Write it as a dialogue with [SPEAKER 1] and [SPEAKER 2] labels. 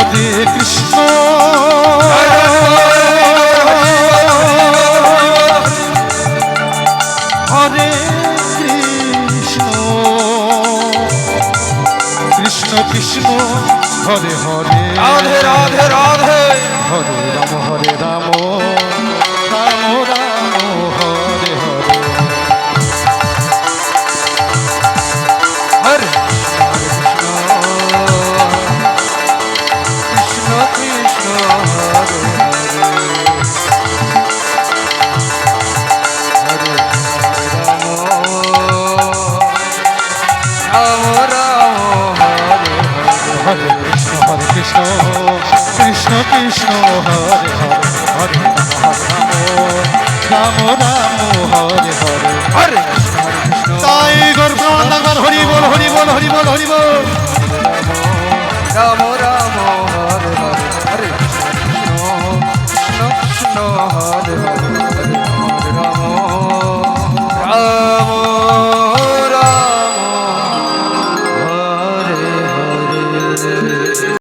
[SPEAKER 1] হরে কৃষ্ণ হরে কৃষ্ণ কৃষ্ণ কৃষ্ণ হরে হরে
[SPEAKER 2] রাধে রাধে রাধে
[SPEAKER 1] হরে রাম রাম রাম হরে হরে
[SPEAKER 2] হরে কৃষ্ণ কৃষ্ণ হরে হরে রাম রাম হরে
[SPEAKER 1] হরে কৃষ্ণ কৃষ্ণ কৃষ্ণ হরে হরে হরে রাম রাম হরে হরে
[SPEAKER 2] হরে
[SPEAKER 1] তাই গর্ভমান হরি বল হরি বল হরি বল হরি বল
[SPEAKER 2] রাম রাম হরে হরে হরে কৃষ্ণ কৃষ্ণ কৃষ্ণ হরে হরে